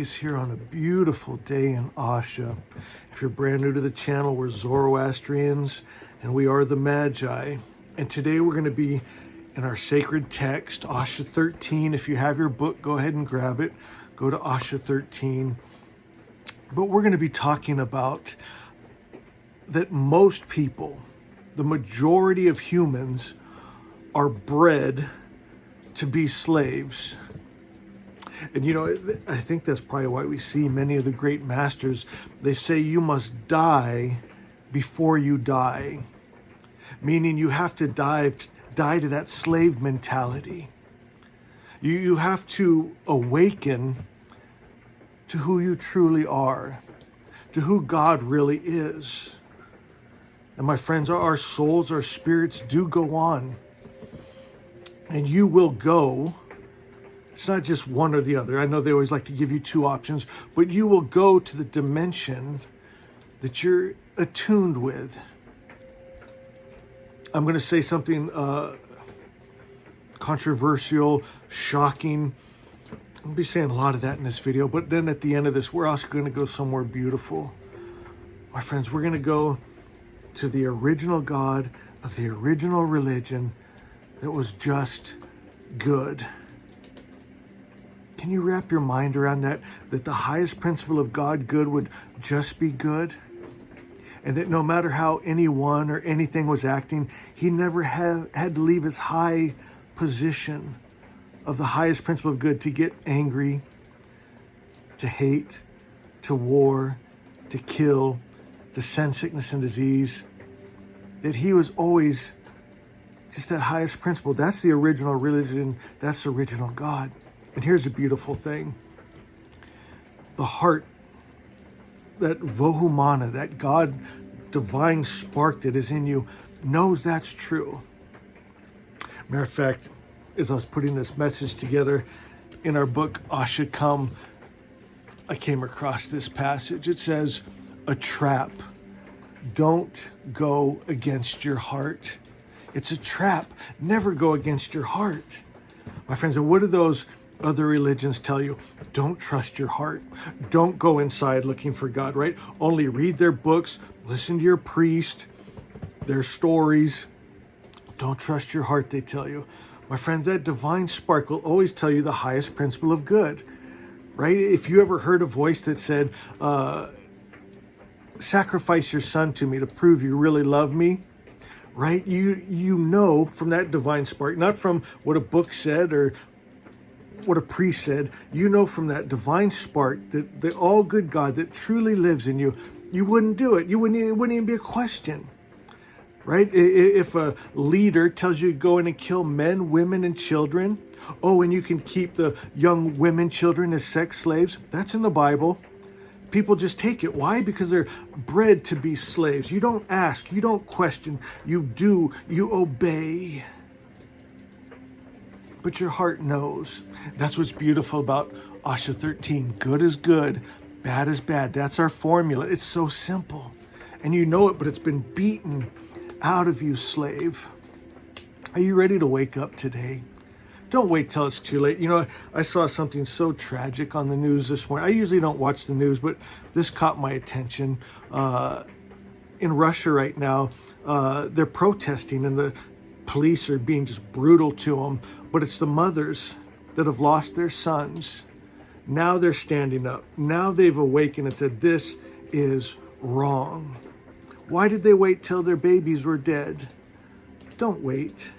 Vegas here on a beautiful day in Asha. If you're brand new to the channel, we're Zoroastrians and we are the Magi. And today we're going to be in our sacred text, Asha 13. If you have your book, go ahead and grab it. Go to Asha 13. But we're going to be talking about that most people, the majority of humans, are bred to be slaves. And you know, I think that's probably why we see many of the great masters, they say you must die before you die. Meaning you have to die to that slave mentality. You have to awaken to who you truly are, to who God really is. And my friends, our souls, our spirits do go on. And you will go. It's not just one or the other. I know they always like to give you two options, but you will go to the dimension that you're attuned with. I'm going to say something controversial, shocking. I'm going to be saying a lot of that in this video, but then at the end of this, we're also going to go somewhere beautiful. My friends, we're going to go to the original God of the original religion that was just good. Can you wrap your mind around that the highest principle of God, good, would just be good? And that no matter how anyone or anything was acting, he never had to leave his high position of the highest principle of good to get angry, to hate, to war, to kill, to send sickness and disease. That he was always just that highest principle. That's the original religion. That's the original God. And here's a beautiful thing. The heart, that vohumana, that God divine spark that is in you, knows that's true. Matter of fact, as I was putting this message together in our book, Asha Come, I came across this passage. It says, a trap. Don't go against your heart. It's a trap. Never go against your heart. My friends, and what do those other religions tell you? Don't trust your heart. Don't go inside looking for God, right? Only read their books, listen to your priest, their stories. Don't trust your heart, they tell you. My friends, that divine spark will always tell you the highest principle of good, right? If you ever heard a voice that said, sacrifice your son to me to prove you really love me, right? You know from that divine spark, not from what a book said or what a priest said, you know from that divine spark that the all good God that truly lives in you, you wouldn't do it. It wouldn't even be a question, right? If a leader tells you to go in and kill men, women, and children, oh, and you can keep the young women, children as sex slaves, that's in the Bible. People just take it. Why? Because they're bred to be slaves. You don't ask, you don't question, you do, you obey. But your heart knows. That's what's beautiful about Asha 13. Good is good, bad is bad. That's our formula. It's so simple. And you know it, but it's been beaten out of you, slave. Are you ready to wake up today? Don't wait till it's too late. You know, I saw something so tragic on the news this morning. I usually don't watch the news, but this caught my attention. In Russia right now, they're protesting and the police are being just brutal to them. But it's the mothers that have lost their sons. Now they're standing up. Now they've awakened and said, this is wrong. Why did they wait till their babies were dead? Don't wait.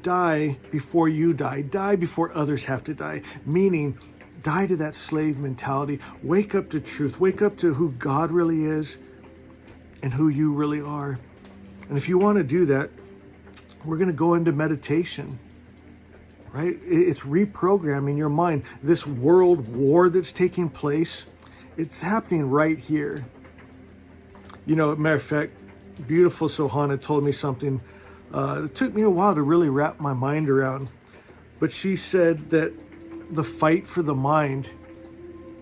Die before you die. Die before others have to die. Meaning, die to that slave mentality. Wake up to truth. Wake up to who God really is and who you really are. And if you want to do that, we're going to go into meditation, right? It's reprogramming your mind. This world war that's taking place, it's happening right here. You know, matter of fact, beautiful Sohana told me something. It took me a while to really wrap my mind around. But she said that the fight for the mind,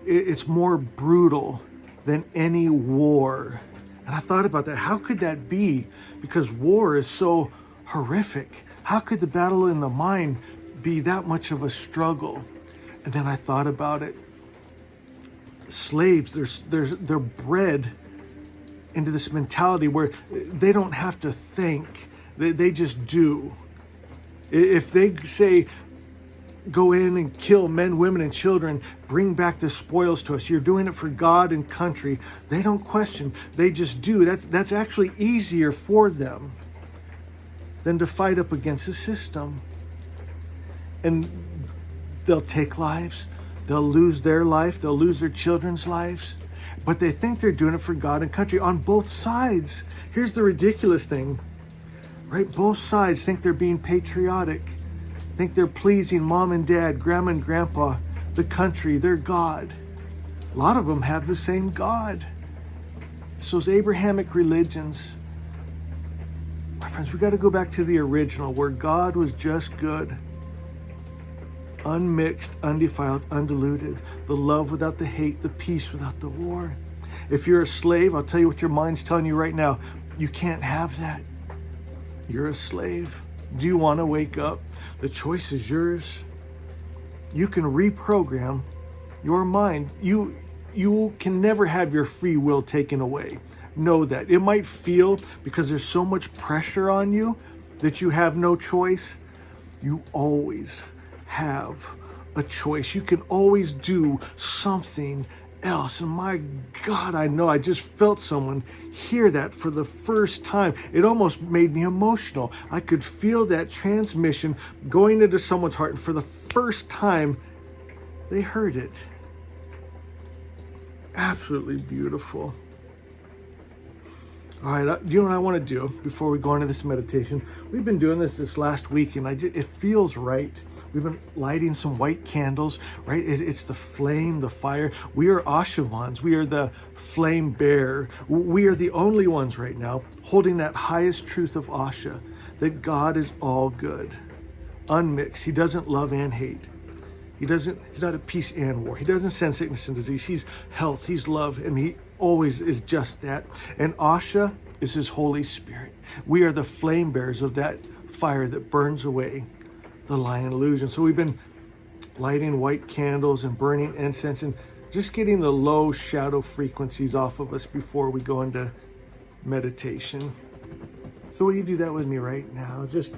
it's more brutal than any war. And I thought about that. How could that be? Because war is so horrific. How could the battle in the mind be that much of a struggle? And then I thought about it. slaves, they're bred into this mentality where they don't have to think, they just do. If they say, go in and kill men, women, and children, bring back the spoils to us, you're doing it for God and country, they don't question, they just do. That's actually easier for them than to fight up against the system. And they'll take lives, they'll lose their life, they'll lose their children's lives, but they think they're doing it for God and country on both sides. Here's the ridiculous thing, right? Both sides think they're being patriotic, think they're pleasing mom and dad, grandma and grandpa, the country, their God. A lot of them have the same God. It's those Abrahamic religions. My friends, we got to go back to the original where God was just good. Unmixed, undefiled, undiluted, the love without the hate, the peace without the war. If you're a slave, I'll tell you what your mind's telling you right now. You can't have that. You're a slave. Do you want to wake up? The choice is yours. You can reprogram your mind. You can never have your free will taken away. Know that. It might feel, because there's so much pressure on you, that you have no choice. You always have a choice. You can always do something else. And my God, I know I just felt someone hear that for the first time. It almost made me emotional. I could feel that transmission going into someone's heart, and for the first time they heard it. Absolutely beautiful. All right, you know what I want to do before we go into this meditation? We've been doing this last week, and it feels right. We've been lighting some white candles, right? It's the flame, the fire. We are Ashavans. We are the flame bearer. We are the only ones right now holding that highest truth of Asha, that God is all good, unmixed. He doesn't love and hate. He's not at peace and war. He doesn't send sickness and disease. He's health, he's love, and he always is just that. And Asha is his Holy Spirit. We are the flame bearers of that fire that burns away the lying illusion. So we've been lighting white candles and burning incense and just getting the low shadow frequencies off of us before we go into meditation. So will you do that with me right now? Just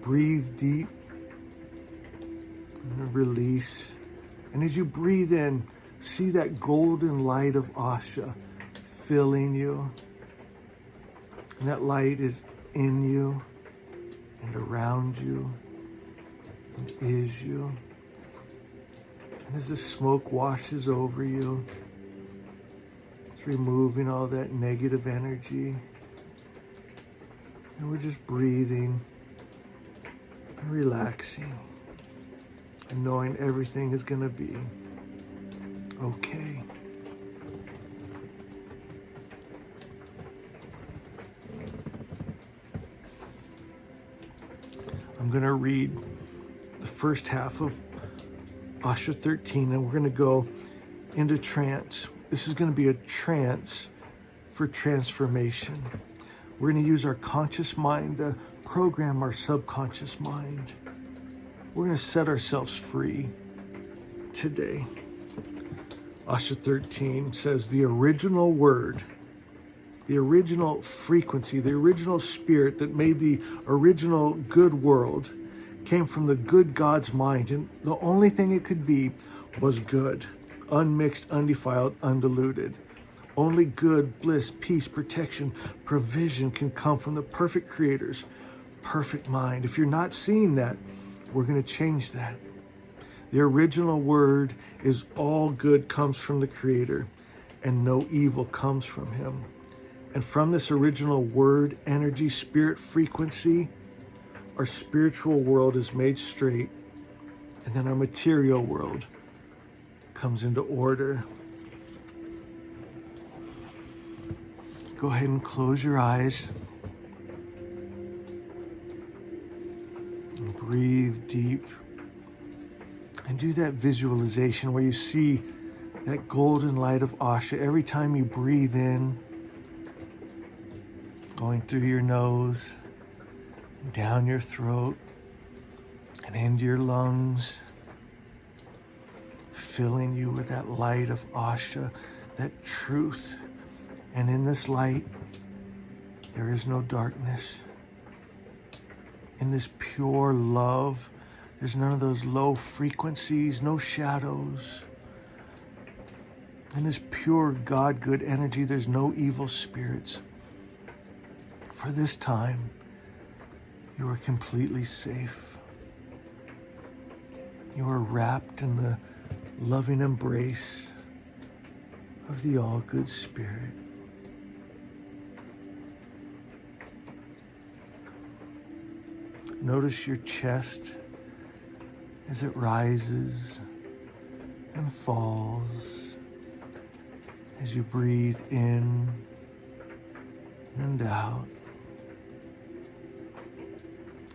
breathe deep and release. And as you breathe in, see that golden light of Asha filling you. And that light is in you and around you and is you. And as the smoke washes over you, it's removing all that negative energy. And we're just breathing and relaxing and knowing everything is going to be okay. I'm going to read the first half of Asha 13, and we're going to go into trance. This is going to be a trance for transformation. We're going to use our conscious mind to program our subconscious mind. We're going to set ourselves free today. Asha 13 says the original word, the original frequency, the original spirit that made the original good world came from the good God's mind. And the only thing it could be was good, unmixed, undefiled, undiluted. Only good, bliss, peace, protection, provision can come from the perfect Creator's perfect mind. If you're not seeing that, we're going to change that. The original word is all good comes from the Creator, and no evil comes from him. And from this original word, energy, spirit, frequency, our spiritual world is made straight, and then our material world comes into order. Go ahead and close your eyes. And breathe deep. And do that visualization where you see that golden light of Asha every time you breathe in, going through your nose, down your throat, and into your lungs. filling you with that light of Asha, that truth. And in this light, there is no darkness. In this pure love, there's none of those low frequencies, no shadows. In this pure God good energy, there's no evil spirits. For this time, you are completely safe. You are wrapped in the loving embrace of the all good spirit. Notice your chest as it rises and falls, as you breathe in and out.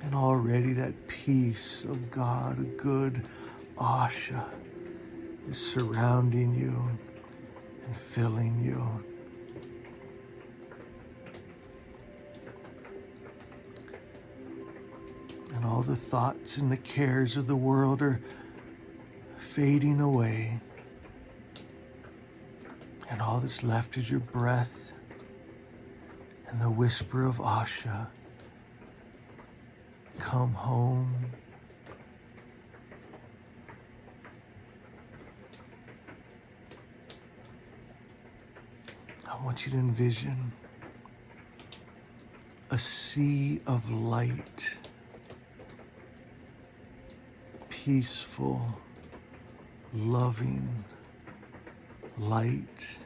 And already that peace of God, a good Asha, is surrounding you and filling you. And all the thoughts and the cares of the world are fading away. And all that's left is your breath and the whisper of Asha. Come home. I want you to envision a sea of light, peaceful, loving light.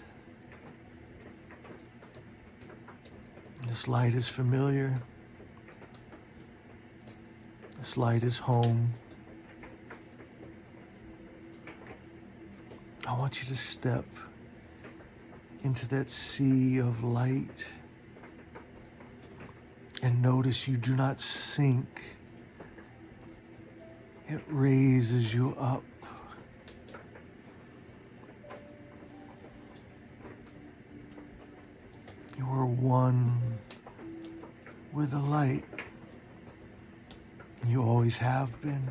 This light is familiar. This light is home. I want you to step into that sea of light and notice you do not sink. It raises you up. You are one with the light. You always have been.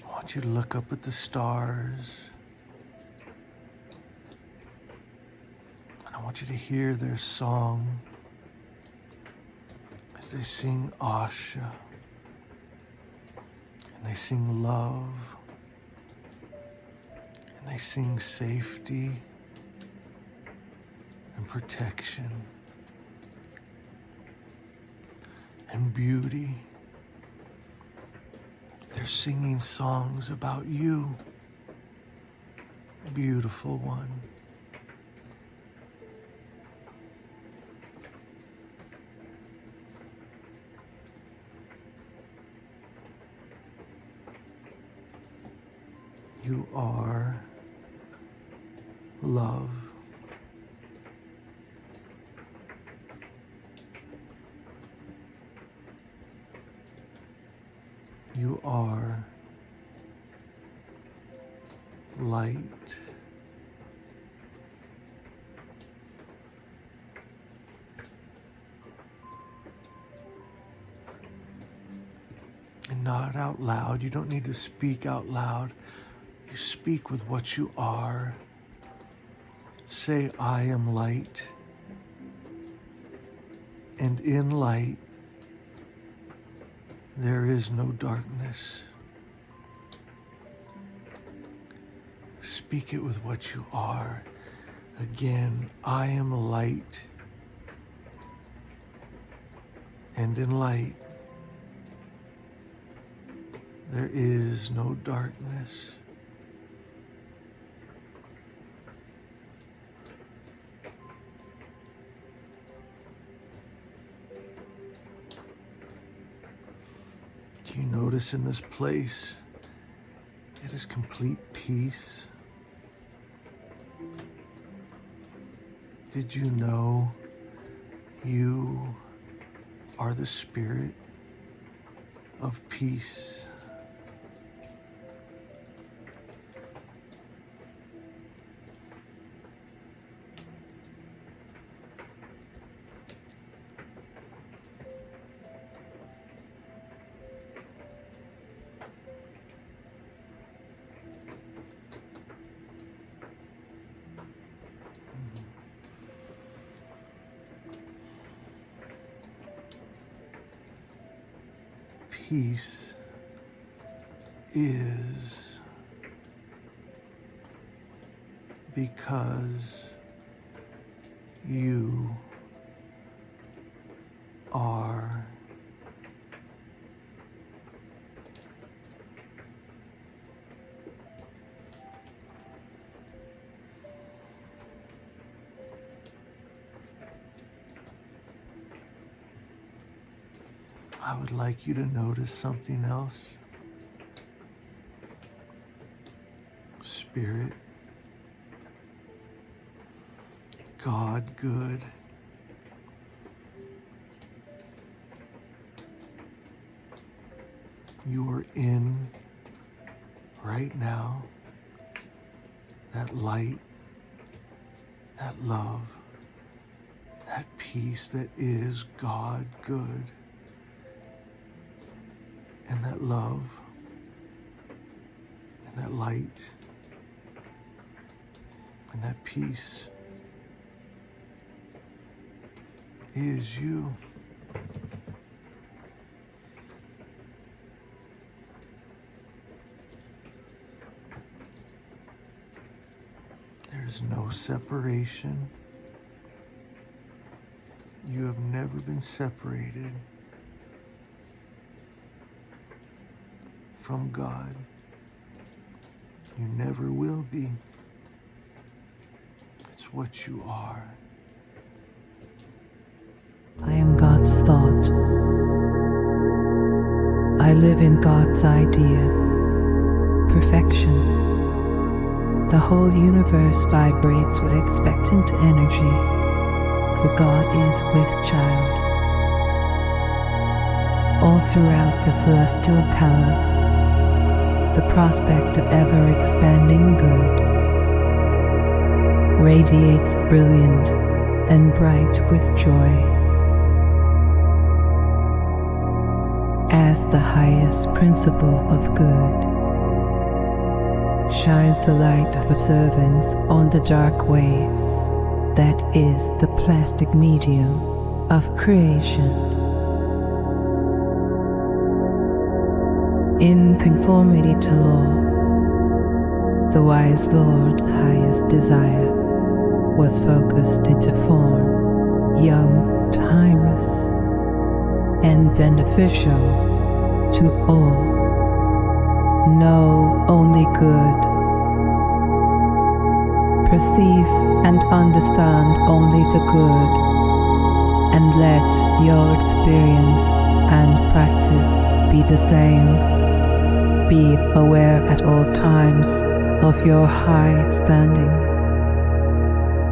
I want you to look up at the stars. And I want you to hear their song as they sing Asha. And they sing love. And they sing safety and protection and beauty. They're singing songs about you, beautiful one. You are love. You are light. And not out loud. You don't need to speak out loud. You speak with what you are. Say, I am light. And in light, there is no darkness. Speak it with what you are. Again, I am light. And in light, there is no darkness. Do you notice in this place, it is complete peace? Did you know you are the spirit of peace? peace is because you are I would like you to notice something else. Spirit, God good, you are in right now that light, that love, that peace that is God good. And that love and that light and that peace is you. There's no separation. You have never been separated from God. You never will be. It's what you are. I am God's thought. I live in God's idea. Perfection. The whole universe vibrates with expectant energy, for God is with child. All throughout the celestial palace, the prospect of ever-expanding good radiates brilliant and bright with joy. As the highest principle of good shines the light of observance on the dark waves that is the plastic medium of creation. In conformity to law, the wise Lord's highest desire was focused into form, young, timeless, and beneficial to all. Know only good. Perceive and understand only the good, and let your experience and practice be the same. Be aware at all times of your high standing.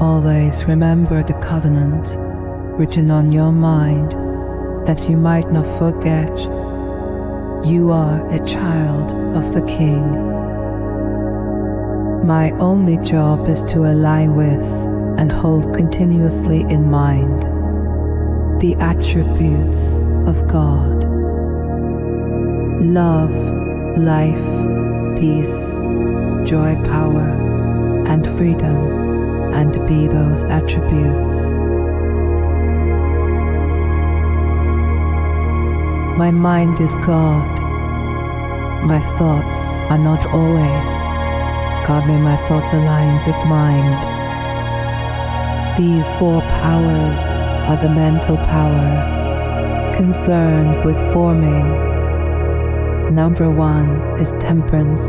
Always remember the covenant written on your mind, that you might not forget. You are a child of the King. My only job is to align with and hold continuously in mind the attributes of God. Love, life, peace, joy, power, and freedom, and be those attributes. My mind is God. My thoughts are not always. God made my thoughts align with mind. These four powers are the mental power concerned with forming. Number one is temperance,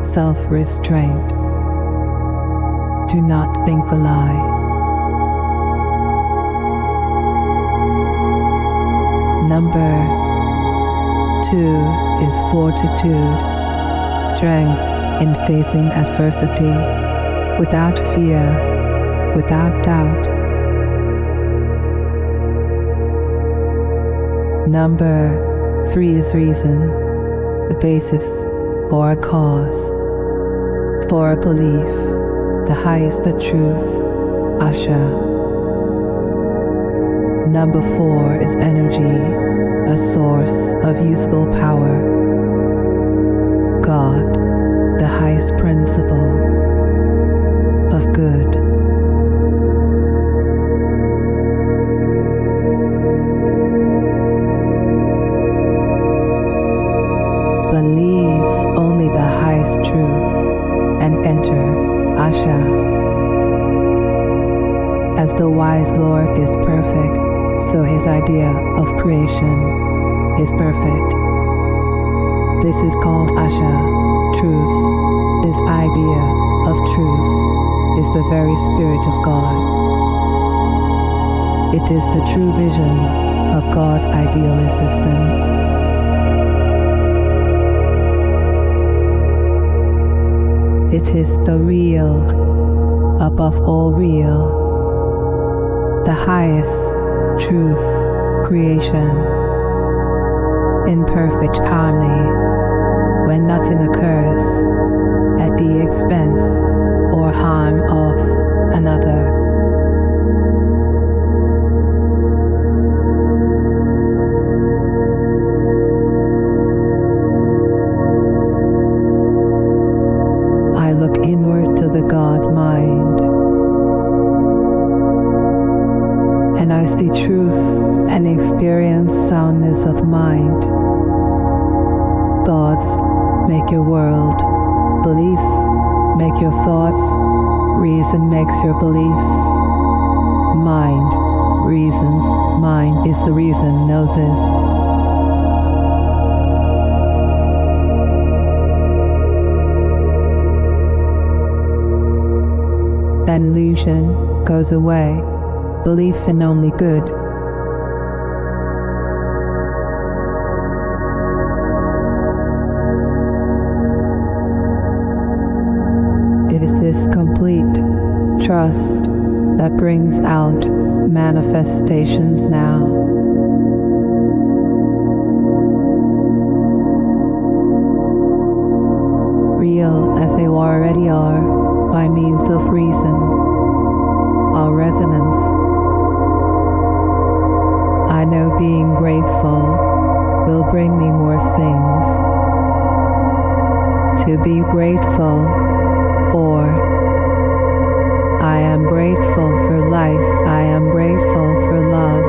self-restraint. Do not think a lie. Number two is fortitude, strength in facing adversity, without fear, without doubt. Number three is reason, a basis or a cause for a belief, the highest, the truth, Asha. Number four is energy, a source of useful power, God, the highest principle of good. Asha. As the wise Lord is perfect, so his idea of creation is perfect. This is called Asha, truth. This idea of truth is the very spirit of God. It is the true vision of God's ideal existence. It is the real, above all real, the highest truth creation, in perfect harmony, when nothing occurs at the expense or harm of another. I look inward to the God mind, and I see truth and experience soundness of mind. Thoughts make your world, beliefs make your thoughts, reason makes your beliefs. Mind reasons, mind is the reason, know this. Then illusion goes away, belief in only good. It is this complete trust that brings out manifestations now. Real as they already are by means of reason, or resonance. I know being grateful will bring me more things to be grateful for. I am grateful for life. I am grateful for love.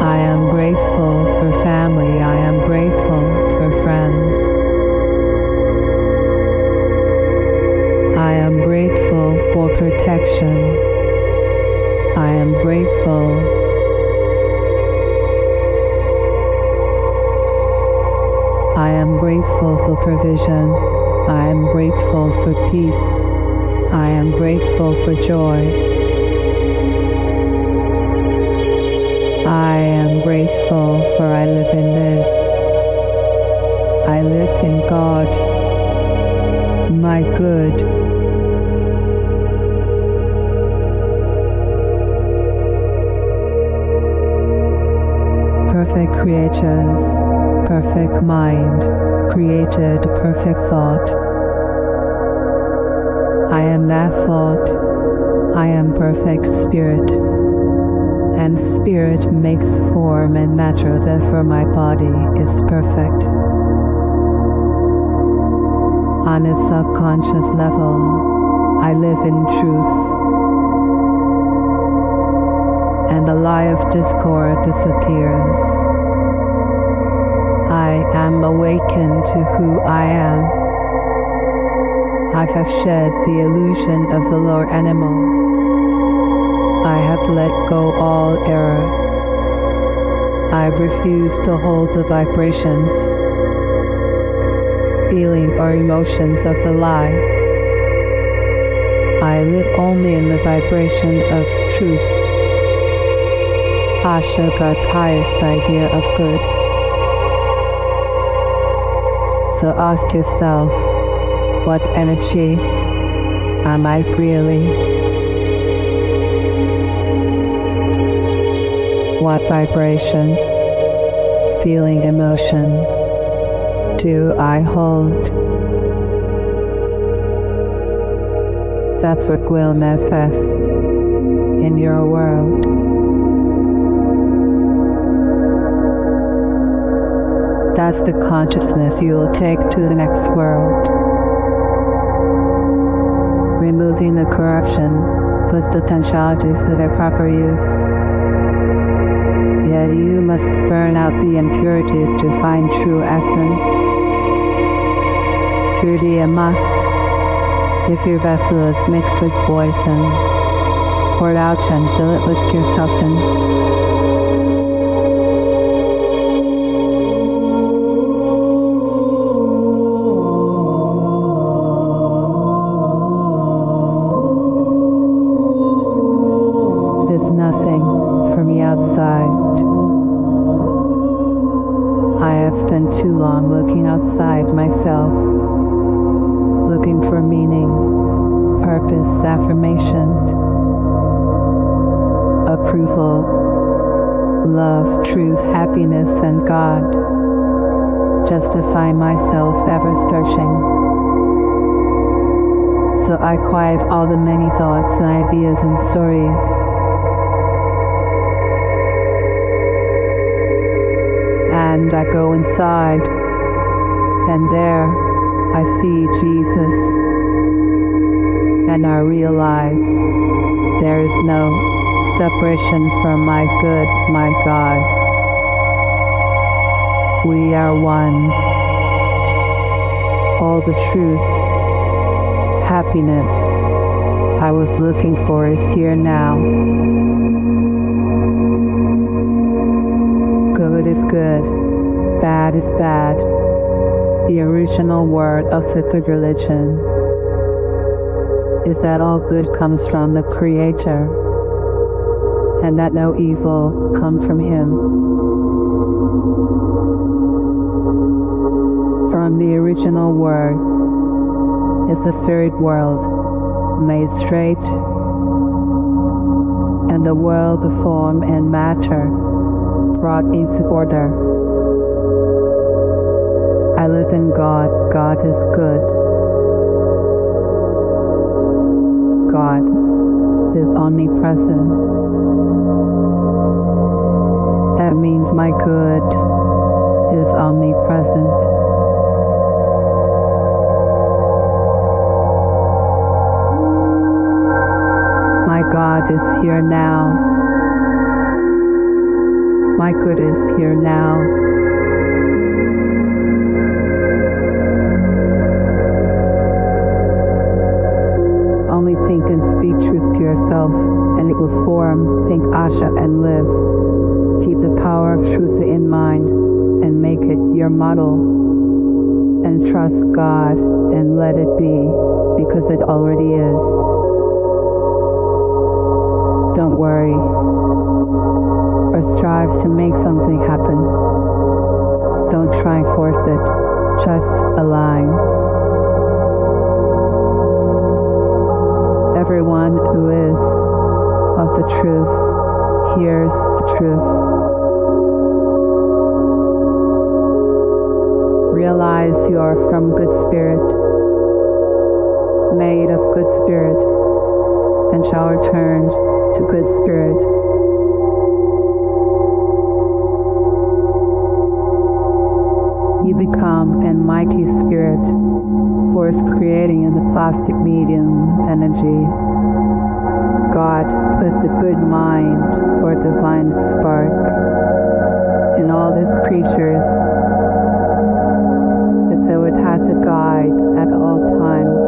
I am grateful for family. I am grateful for friends. I am grateful for protection. I am grateful. I am grateful for provision. I am grateful for peace. I am grateful for joy. I am grateful for I live in this. I live in God, my good. Perfect creatures, perfect mind, created perfect thought. I am that thought. I am perfect spirit. And spirit makes form and matter, therefore my body is perfect. On a subconscious level, I live in truth. And the lie of discord disappears. I am awakened to who I am. I have shed the illusion of the lower animal. I have let go all error. I refuse to hold the vibrations, feeling or emotions of the lie. I live only in the vibration of truth. Asha, God's highest idea of good. So ask yourself, what energy am I really? What vibration, feeling, emotion do I hold? That's what will manifest in your world. That's the consciousness you will take to the next world. Removing the corruption puts potentialities to their proper use. Yet you must burn out the impurities to find true essence. Purity a must. If your vessel is mixed with poison, pour it out and fill it with pure substance. There's nothing for me outside. I have spent too long looking outside myself, looking for meaning, purpose, affirmation, approval, love, truth, happiness, and God, just to find myself ever searching. So I quiet all the many thoughts and ideas and stories. And I go inside, and there I see Jesus, and I realize there is no separation from my good, my God. We are one. All the truth, happiness I was looking for is here now. Good is good, bad is bad. The original word of the good religion is that all good comes from the Creator and that no evil comes from Him. From the original word is the spirit world made straight, and the world of form and matter brought into order. I live in God. God is good. God is omnipresent. That means my good is omnipresent. My God is here now. My good is here now. Only think and speak truth to yourself, and it will form. Think Asha and live. Keep the power of truth in mind and make it your model. And trust God and let it be, because it already is. Don't worry or strive to make something happen. Don't try and force it. Just align. Everyone who is of the truth hears the truth. Realize you are from good spirit, made of good spirit, and shall return to good spirit. You become a mighty spirit, force creating in the plastic medium energy. God put the good mind or divine spark in all His creatures, and so it has a guide at all times.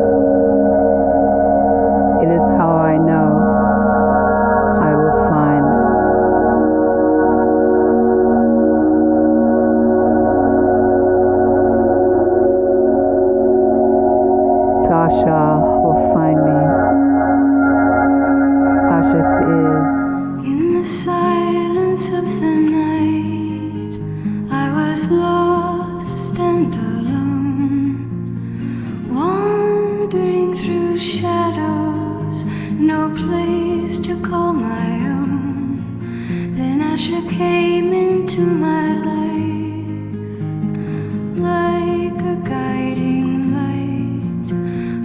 It is how I know I will find. Tasha will find me. Asha's is. In the silence of the night, I was lost and alone, wandering through shadows, no place to call my own. Then Asha came into my life like a guiding light.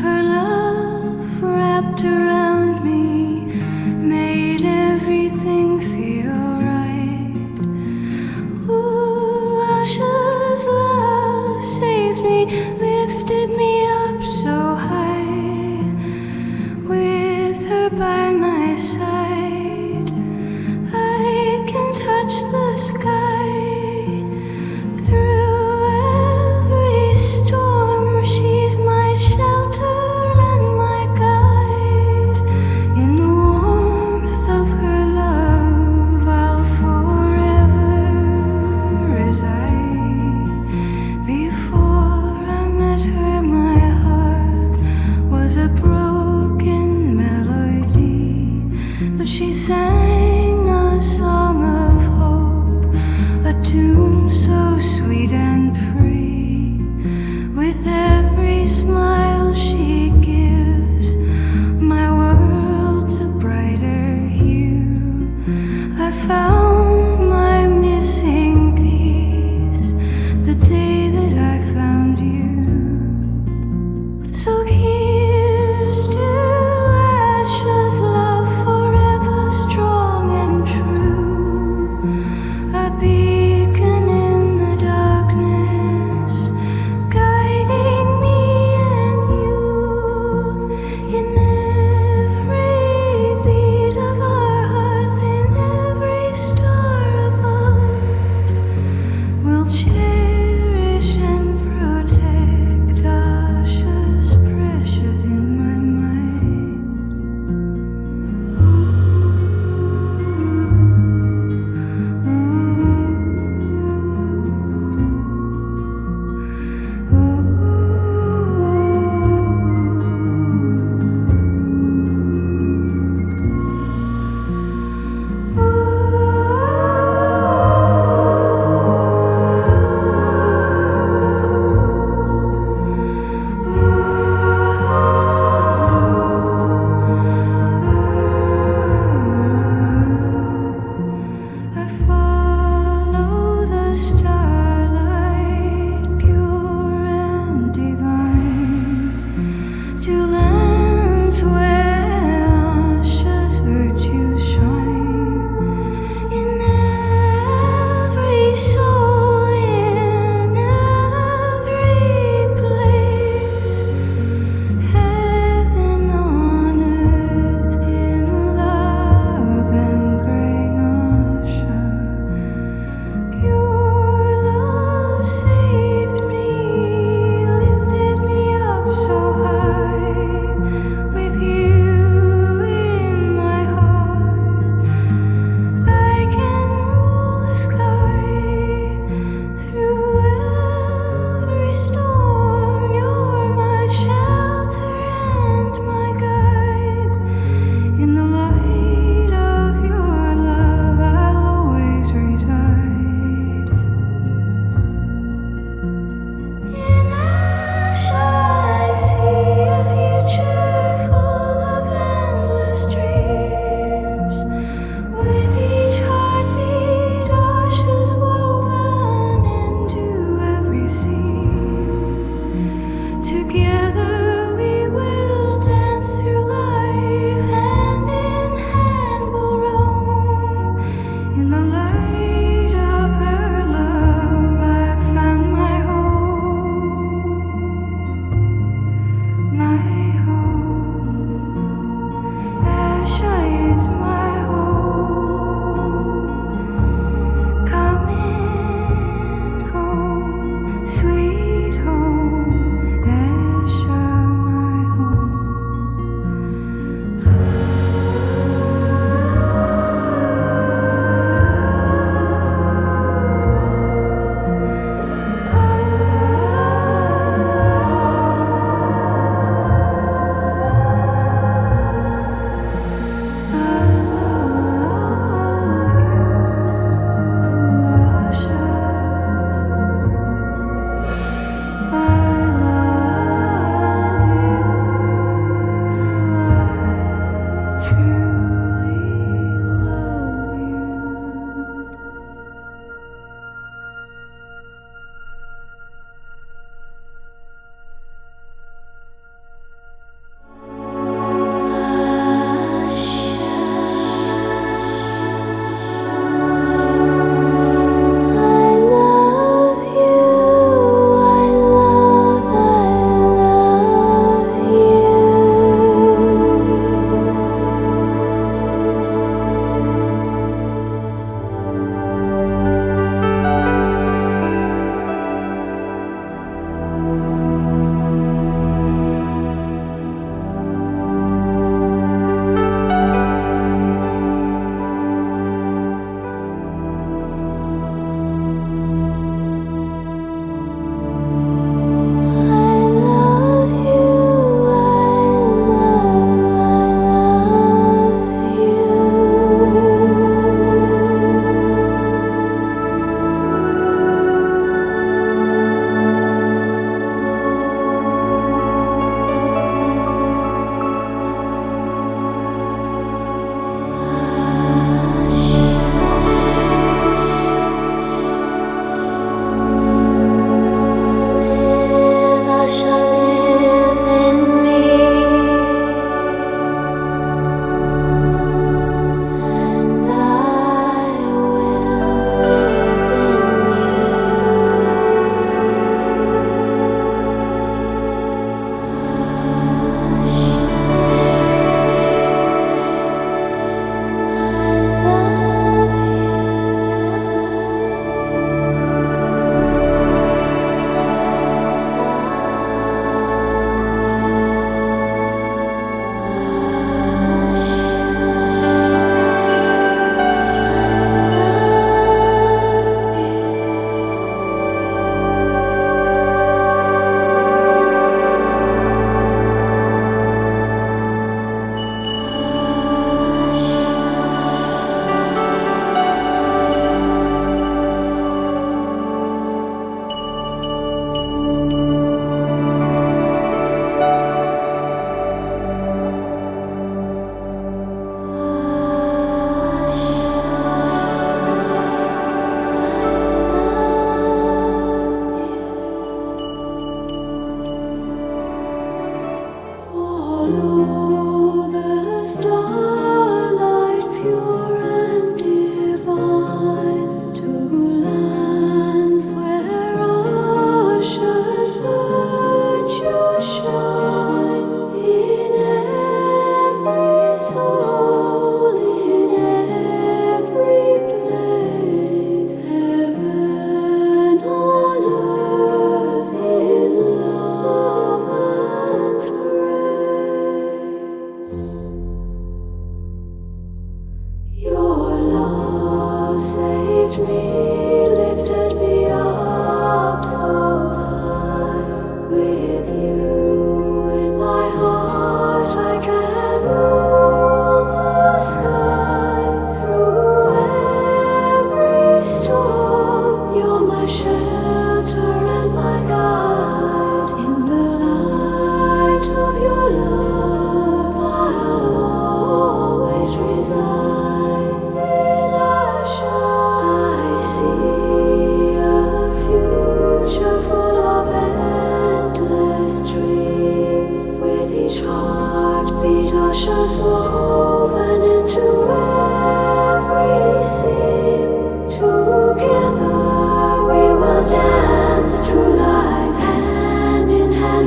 Her love wrapped around me, made everything feel right. Ooh, Asha's love saved me, lifted me up so high. With her by my side, I can touch the sky through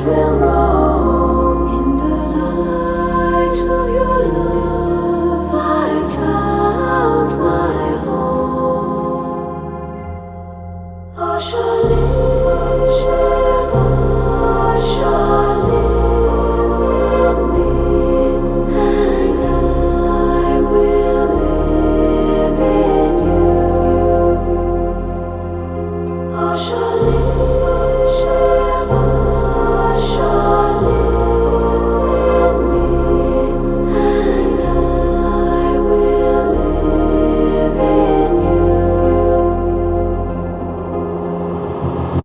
will